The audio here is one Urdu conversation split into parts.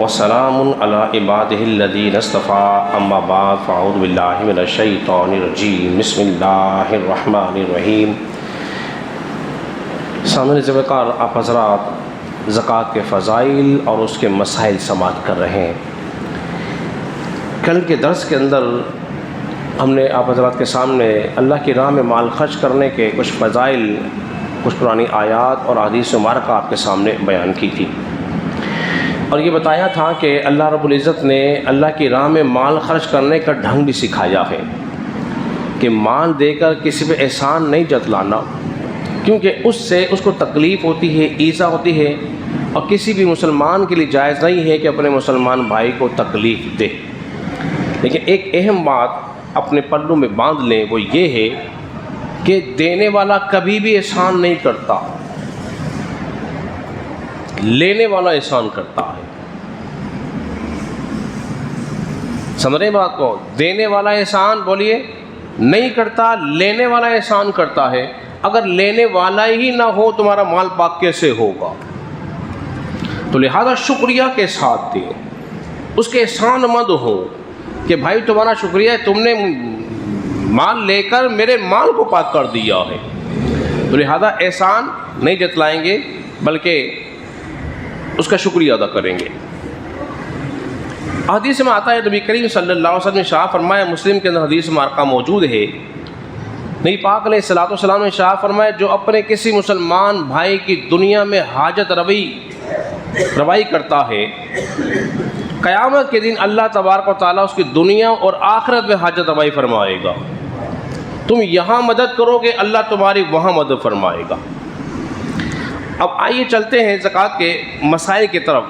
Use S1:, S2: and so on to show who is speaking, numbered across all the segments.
S1: وسلام علی عبادہ الذین اصطفیٰ اما بعد فاعوذ باللہ من الشیطان الرجیم بسم اللہ الرحمن الرحیم۔ سامنے ذوالفقار آپ حضرات زکوٰۃ کے فضائل اور اس کے مسائل سماعت کر رہے ہیں۔ کل کے درس کے اندر ہم نے آپ حضرات کے سامنے اللہ کی راہ میں مال خرچ کرنے کے کچھ فضائل، کچھ پرانی آیات اور احادیث مبارکہ آپ کے سامنے بیان کی تھی، اور یہ بتایا تھا کہ اللہ رب العزت نے اللہ کی راہ میں مال خرچ کرنے کا ڈھنگ بھی سکھایا ہے کہ مال دے کر کسی پہ احسان نہیں جتلانا، کیونکہ اس سے اس کو تکلیف ہوتی ہے، ایذا ہوتی ہے، اور کسی بھی مسلمان کے لیے جائز نہیں ہے کہ اپنے مسلمان بھائی کو تکلیف دے۔ لیکن ایک اہم بات اپنے پلوں میں باندھ لیں، وہ یہ ہے کہ دینے والا کبھی بھی احسان نہیں کرتا، لینے والا احسان کرتا ہے۔ سمجھ رہے ہیں بات کو؟ دینے والا احسان بولیے نہیں کرتا، لینے والا احسان کرتا ہے۔ اگر لینے والا ہی نہ ہو تمہارا مال پاک کیسے ہوگا؟ تو لہذا شکریہ کے ساتھ دیں، اس کے احسان مند ہو کہ بھائی تمہارا شکریہ ہے، تم نے مال لے کر میرے مال کو پاک کر دیا ہے۔ تو لہذا احسان نہیں جتلائیں گے بلکہ اس کا شکریہ ادا کریں گے۔ حدیث میں آتا ہے، نبی کریم صلی اللہ علیہ وسلم نے ارشاد فرمایا، مسلم کے اندر حدیث مبارکہ موجود ہے، نبی پاک علیہ الصلوۃ والسلام نے ارشاد فرمایا، جو اپنے کسی مسلمان بھائی کی دنیا میں حاجت روائی کرتا ہے، قیامت کے دن اللہ تبارک و تعالیٰ اس کی دنیا اور آخرت میں حاجت روائی فرمائے گا۔ تم یہاں مدد کرو گے، اللہ تمہاری وہاں مدد فرمائے گا۔ اب آئیے چلتے ہیں زکوٰۃ کے مسائل کی طرف۔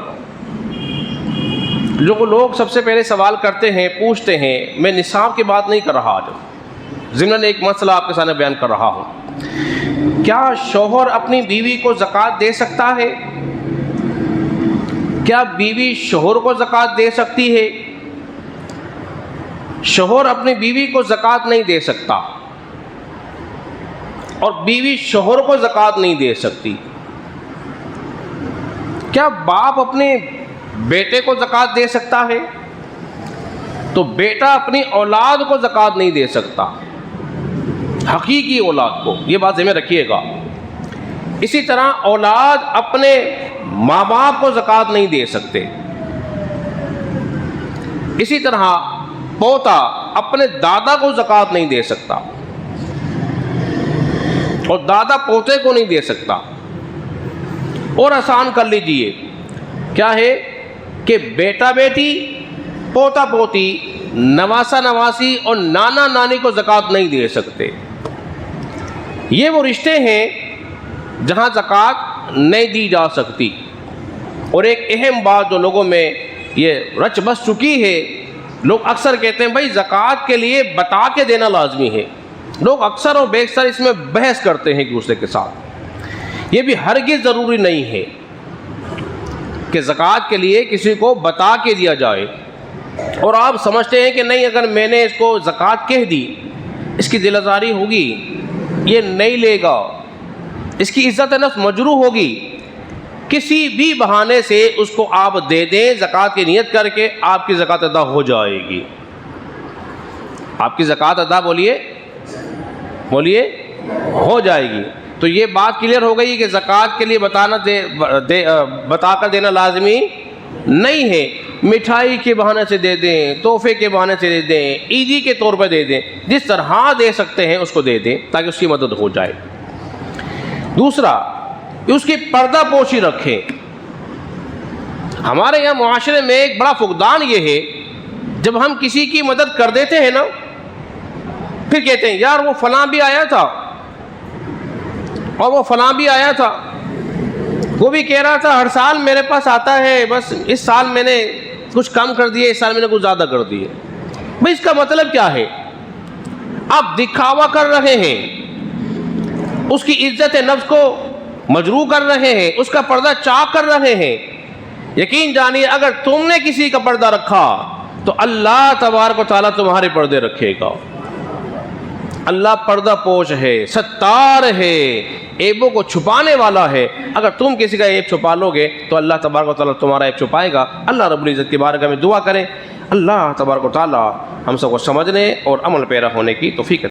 S1: جو لوگ سب سے پہلے سوال کرتے ہیں، پوچھتے ہیں، میں نصاب کی بات نہیں کر رہا، آج ضمن ایک مسئلہ آپ کے سامنے بیان کر رہا ہوں۔ کیا شوہر اپنی بیوی کو زکوٰۃ دے سکتا ہے؟ کیا بیوی شوہر کو زکوٰۃ دے سکتی ہے؟ شوہر اپنی بیوی کو زکوٰۃ نہیں دے سکتا، اور بیوی شوہر کو زکوٰۃ نہیں دے سکتی۔ کیا باپ اپنے بیٹے کو زکوٰۃ دے سکتا ہے؟ تو بیٹا اپنی اولاد کو زکوٰۃ نہیں دے سکتا، حقیقی اولاد کو، یہ بات ذہن میں رکھیے گا۔ اسی طرح اولاد اپنے ماں باپ کو زکوٰۃ نہیں دے سکتے۔ اسی طرح پوتا اپنے دادا کو زکوٰۃ نہیں دے سکتا، اور دادا پوتے کو نہیں دے سکتا۔ اور آسان کر لیجئے، کیا ہے کہ بیٹا بیٹی، پوتا پوتی، نواسا نواسی اور نانا نانی کو زکوٰۃ نہیں دے سکتے۔ یہ وہ رشتے ہیں جہاں زکوٰۃ نہیں دی جا سکتی۔ اور ایک اہم بات جو لوگوں میں یہ رچ بس چکی ہے، لوگ اکثر کہتے ہیں بھائی زکوٰۃ کے لیے بتا کے دینا لازمی ہے۔ لوگ اکثر اور بیشتر اس میں بحث کرتے ہیں ایک دوسرے کے ساتھ۔ یہ بھی ہرگز ضروری نہیں ہے کہ زکوٰۃ کے لیے کسی کو بتا کے دیا جائے، اور آپ سمجھتے ہیں کہ نہیں، اگر میں نے اس کو زکوٰۃ کہہ دی، اس کی دل آزاری ہوگی، یہ نہیں لے گا، اس کی عزت نفس مجروح ہوگی، کسی بھی بہانے سے اس کو آپ دے دیں، زکوٰۃ کی نیت کر کے آپ کی زکوٰۃ ادا ہو جائے گی۔ آپ کی زکوٰۃ ادا بولیے ہو جائے گی۔ تو یہ بات کلیئر ہو گئی کہ زکوٰۃ کے لیے بتا کر دینا لازمی نہیں ہے۔ مٹھائی کے بہانے سے دے دیں، تحفے کے بہانے سے دے دیں، عیدی کے طور پہ دے دیں، جس طرح دے سکتے ہیں اس کو دے دیں تاکہ اس کی مدد ہو جائے۔ دوسرا، اس کی پردہ پوشی رکھیں۔ ہمارے یہاں معاشرے میں ایک بڑا فقدان یہ ہے، جب ہم کسی کی مدد کر دیتے ہیں نا، پھر کہتے ہیں یار وہ فلاں بھی آیا تھا، اور وہ فلاں بھی آیا تھا، وہ بھی کہہ رہا تھا ہر سال میرے پاس آتا ہے، بس اس سال میں نے کچھ کم کر دیے، اس سال میں نے کچھ زیادہ کر دیے۔ بھائی اس کا مطلب کیا ہے؟ آپ دکھاوا کر رہے ہیں، اس کی عزت نفس کو مجروح کر رہے ہیں، اس کا پردہ چاک کر رہے ہیں۔ یقین جانیے اگر تم نے کسی کا پردہ رکھا تو اللہ تبارک و تعالیٰ تمہارے پردے رکھے گا۔ اللہ پردہ پوش ہے، ستار ہے، عیبوں کو چھپانے والا ہے. اگر تم کسی کا عیب چھپا لو گے تو اللہ تبارک و تعالیٰ تمہارا عیب چھپائے گا. اللہ رب العزت کی بارگاہ میں دعا کریں اللہ تبارک و تعالیٰ ہم سب کو سمجھنے اور عمل پیرا ہونے کی توفیق